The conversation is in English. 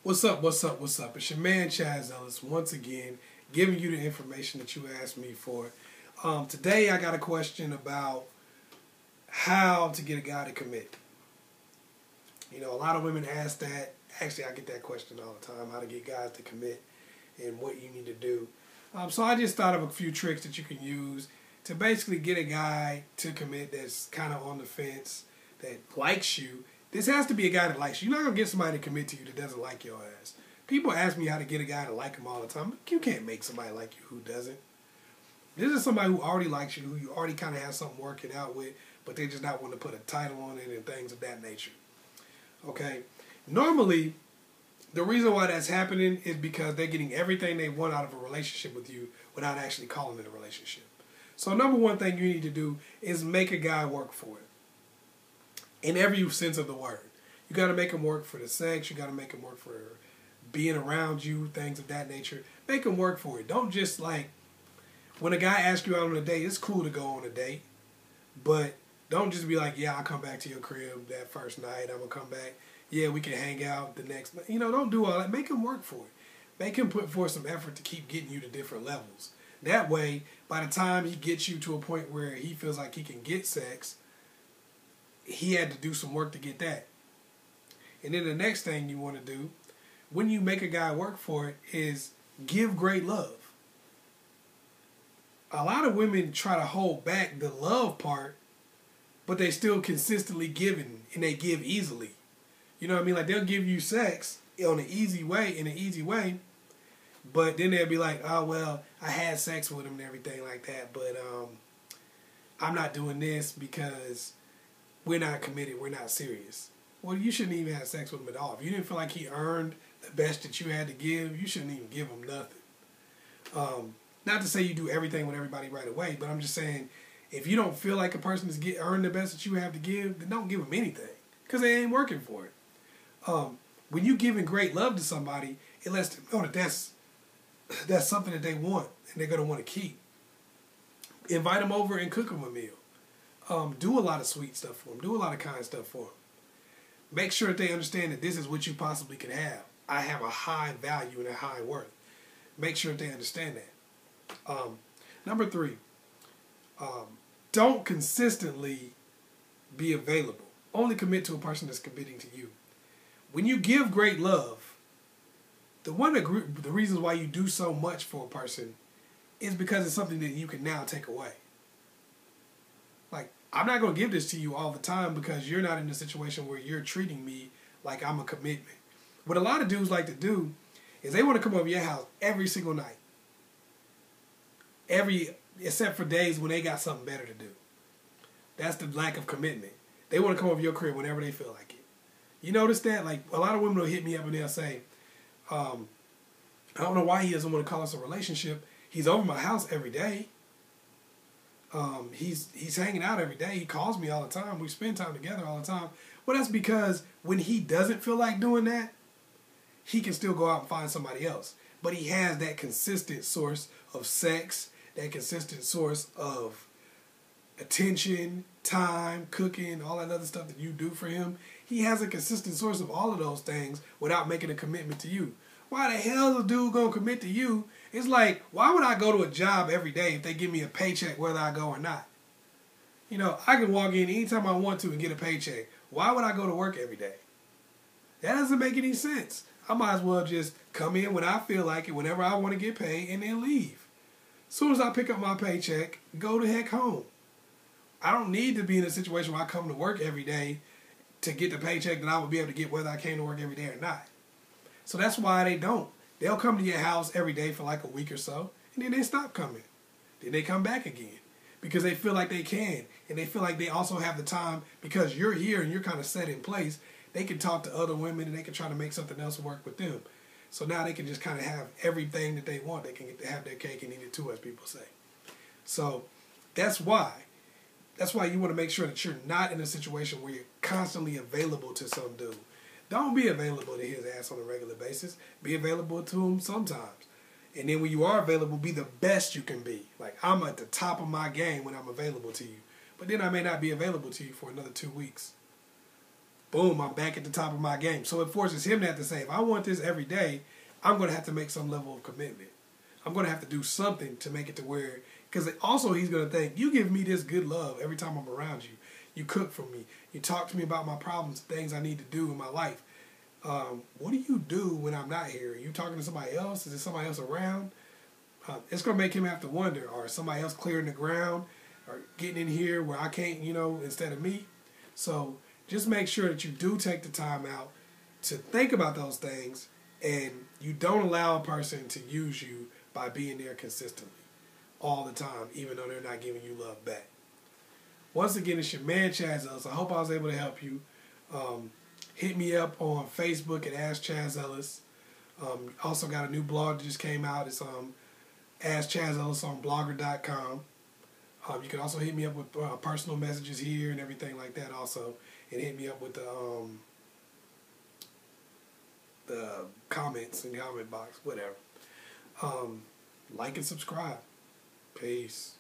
What's up, what's up, what's up? It's your man, Chazzellis, once again, giving you the information that you asked me for. Today, I got a question about how to get a guy to commit. You know, a lot of women ask that. Actually, I get that question all the time, how to get guys to commit and what you need to do. So I just thought of a few tricks that you can use to basically get a guy to commit that's kind of on the fence, that likes you. This has to be a guy that likes you. You're not going to get somebody to commit to you that doesn't like your ass. People ask me how to get a guy to like him all the time. You can't make somebody like you who doesn't. This is somebody who already likes you, who you already kind of have something working out with, but they just not want to put a title on it and things of that nature. Okay? Normally, the reason why that's happening is because they're getting everything they want out of a relationship with you without actually calling it a relationship. So number one thing you need to do is make a guy work for it. In every sense of the word. You got to make him work for the sex. You got to make him work for being around you, things of that nature. Make him work for it. Don't just like, when a guy asks you out on a date, it's cool to go on a date. But don't just be like, yeah, I'll come back to your crib that first night. I'm going to come back. Yeah, we can hang out the next night. You know, don't do all that. Make him work for it. Make him put forth some effort to keep getting you to different levels. That way, by the time he gets you to a point where he feels like he can get sex, he had to do some work to get that. And then the next thing you want to do, when you make a guy work for it, is give great love. A lot of women try to hold back the love part, but they still consistently giving, and they give easily. You know what I mean? Like, they'll give you sex in an easy way, but then they'll be like, oh, well, I had sex with him and everything like that, but I'm not doing this because we're not committed, we're not serious. Well, you shouldn't even have sex with him at all. If you didn't feel like he earned the best that you had to give, you shouldn't even give him nothing. Not to say you do everything with everybody right away, but I'm just saying, if you don't feel like a person has earned the best that you have to give, then don't give them anything, because they ain't working for it. When you giving great love to somebody, it lets them know that that's something that they want, and they're going to want to keep. Invite them over and cook them a meal. Do a lot of sweet stuff for them. Do a lot of kind stuff for them. Make sure that they understand that this is what you possibly can have. I have a high value and a high worth. Make sure that they understand that. Number 3, don't consistently be available. Only commit to a person that's committing to you. When you give great love, the reasons why you do so much for a person is because it's something that you can now take away. Like, I'm not going to give this to you all the time because you're not in a situation where you're treating me like I'm a commitment. What a lot of dudes like to do is they want to come over your house every single night. Except for days when they got something better to do. That's the lack of commitment. They want to come over your crib whenever they feel like it. You notice that? Like, a lot of women will hit me up and they'll say, I don't know why he doesn't want to call us a relationship. He's over my house every day. He's hanging out every day. He calls me all the time. We spend time together all the time. Well, that's because when he doesn't feel like doing that, he can still go out and find somebody else. But he has that consistent source of sex, that consistent source of attention, time, cooking, all that other stuff that you do for him. He has a consistent source of all of those things without making a commitment to you. Why the hell is a dude going to commit to you? It's like, why would I go to a job every day if they give me a paycheck whether I go or not? You know, I can walk in anytime I want to and get a paycheck. Why would I go to work every day? That doesn't make any sense. I might as well just come in when I feel like it, whenever I want to get paid, and then leave. As soon as I pick up my paycheck, go the heck home. I don't need to be in a situation where I come to work every day to get the paycheck that I would be able to get whether I came to work every day or not. So that's why they don't. They'll come to your house every day for like a week or so, and then they stop coming. Then they come back again because they feel like they can, and they feel like they also have the time because you're here and you're kind of set in place. They can talk to other women and they can try to make something else work with them. So now they can just kind of have everything that they want. They can get to have their cake and eat it too, as people say. So that's why. That's why you want to make sure that you're not in a situation where you're constantly available to some dude. Don't be available to his ass on a regular basis. Be available to him sometimes. And then when you are available, be the best you can be. Like, I'm at the top of my game when I'm available to you. But then I may not be available to you for another 2 weeks. boom, I'm back at the top of my game. So it forces him to have to say, if I want this every day, I'm going to have to make some level of commitment. I'm going to have to do something to make it to where, because also he's going to think, you give me this good love every time I'm around you. You cook for me. You talk to me about my problems, things I need to do in my life. What do you do when I'm not here? Are you talking to somebody else? Is there somebody else around? It's going to make him have to wonder, or somebody else clearing the ground or getting in here where I can't, instead of me. So just make sure that you do take the time out to think about those things, and you don't allow a person to use you by being there consistently all the time, even though they're not giving you love back. Once again, it's your man, Chazzellis. I hope I was able to help you. Hit me up on Facebook at askchazzellis. Also got a new blog that just came out. It's askchazzellis on blogger.com. You can also hit me up with personal messages here and everything like that also. And hit me up with the comments in the comment box, whatever. Like and subscribe. Peace.